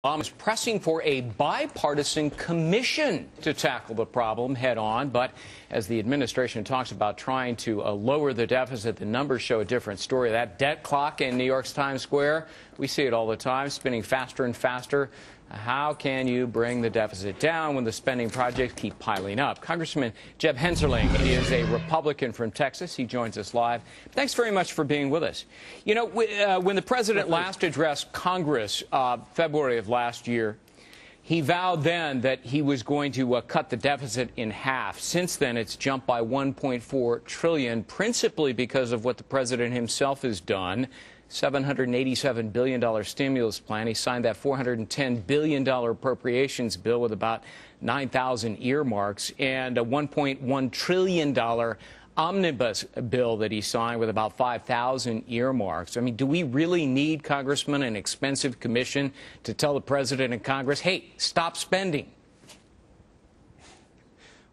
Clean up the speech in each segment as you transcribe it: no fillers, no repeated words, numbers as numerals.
Obama is pressing for a bipartisan commission to tackle the problem head on. But as the administration talks about trying to lower the deficit, the numbers show a different story. That debt clock in New York's Times Square, we see it all the time, spinning faster and faster. How can you bring the deficit down when the spending projects keep piling up? Congressman Jeb Hensarling is a Republican from Texas. He joins us live. Thanks very much for being with us. You know, when the president last addressed Congress, February of last year, he vowed then that he was going to cut the deficit in half. Since then, it's jumped by $1.4 trillion, principally because of what the president himself has done. $787 billion stimulus plan. He signed that $410 billion appropriations bill with about 9,000 earmarks, and a $1.1 trillion omnibus bill that he signed with about 5,000 earmarks. I mean, do we really need, Congressman, an expensive commission to tell the president and Congress, hey, stop spending?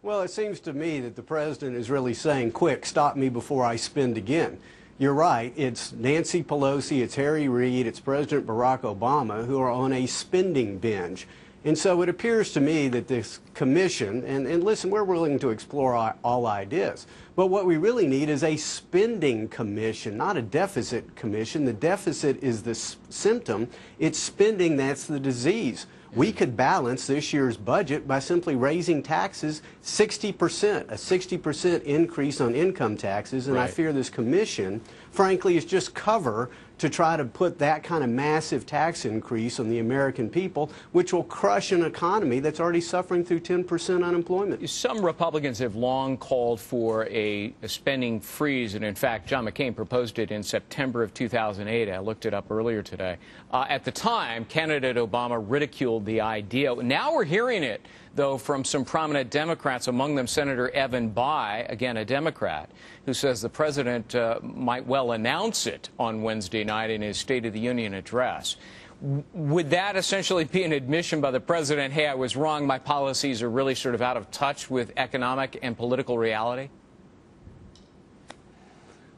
Well, it seems to me that the president is really saying, quick, stop me before I spend again. You're right. It's Nancy Pelosi, it's Harry Reid, it's President Barack Obama who are on a spending binge. And so it appears to me that this commission, and listen, we're willing to explore all ideas, but what we really need is a spending commission, not a deficit commission. The deficit is the symptom. It's spending that's the disease. We could balance this year's budget by simply raising taxes 60%, a 60% increase on income taxes, and I fear this commission, frankly, is just cover to try to put that kind of massive tax increase on the American people, which will crush an economy that's already suffering through 10% unemployment. Some Republicans have long called for a spending freeze, and in fact, John McCain proposed it in September of 2008. I looked it up earlier today. At the time, candidate Obama ridiculed the idea. Now we're hearing it, though, from some prominent Democrats, among them Senator Evan Bayh, again a Democrat, who says the president might well announce it on Wednesday night in his State of the Union address. Would that essentially be an admission by the president, hey, I was wrong, my policies are really sort of out of touch with economic and political reality?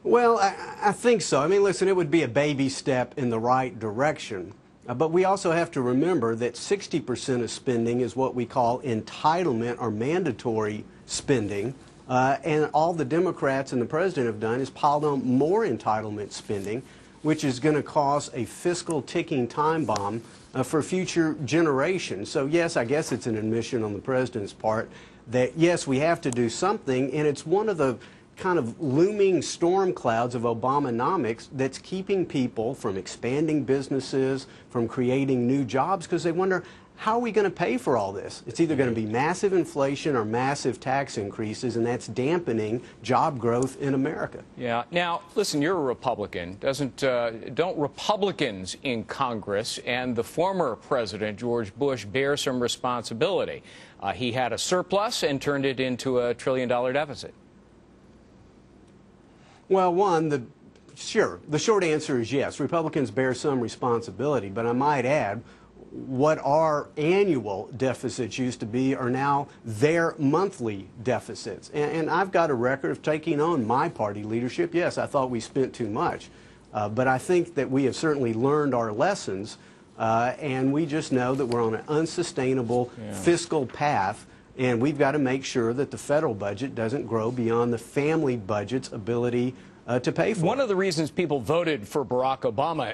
Well, I think so. I mean, listen, it would be a baby step in the right direction. But we also have to remember that 60% of spending is what we call entitlement or mandatory spending. And all the Democrats and the president have done is piled on more entitlement spending, which is going to cause a fiscal ticking time bomb for future generations. So, yes, I guess it's an admission on the president's part that, yes, we have to do something, and it's one of the kind of looming storm clouds of Obamonomics that's keeping people from expanding businesses, from creating new jobs, because they wonder, how are we going to pay for all this? It's either going to be massive inflation or massive tax increases, and that's dampening job growth in America. Yeah. Now, listen, you're a Republican. Don't Republicans in Congress and the former president, George Bush, bear some responsibility? He had a surplus and turned it into a $1 trillion deficit. Well, the short answer is yes. Republicans bear some responsibility, but I might add, what our annual deficits used to be are now their monthly deficits. And I've got a record of taking on my party leadership. Yes, I thought we spent too much, but I think that we have certainly learned our lessons, and we just know that we're on an unsustainable fiscal path. And we've got to make sure that the federal budget doesn't grow beyond the family budget's ability to pay for. One of the reasons people voted for Barack Obama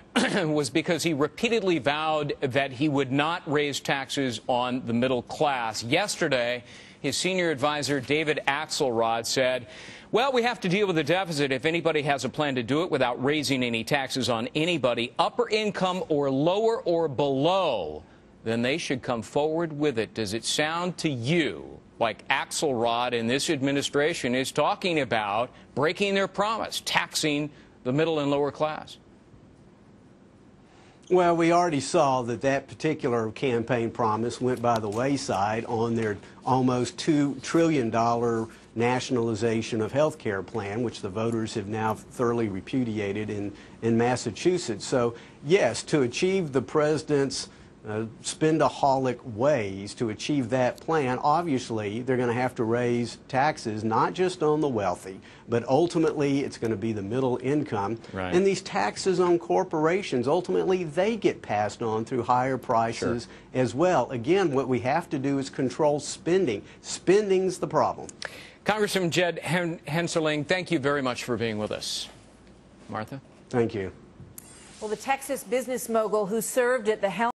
was because he repeatedly vowed that he would not raise taxes on the middle class. Yesterday, his senior advisor, David Axelrod, said, well, we have to deal with the deficit if anybody has a plan to do it without raising any taxes on anybody, upper income or lower or below, then they should come forward with it. Does it sound to you like Axelrod and this administration is talking about breaking their promise, taxing the middle and lower class? Well, we already saw that particular campaign promise went by the wayside on their almost $2 trillion nationalization of health care plan, which the voters have now thoroughly repudiated in Massachusetts. So, yes, to achieve the president's spendaholic ways to achieve that plan, obviously they're going to have to raise taxes, not just on the wealthy, but ultimately it's going to be the middle income. Right. And these taxes on corporations, ultimately they get passed on through higher prices as well. Again, what we have to do is control spending. Spending's the problem. Congressman Jeb Hensarling, thank you very much for being with us. Martha? Thank you. Well, the Texas business mogul who served at the helm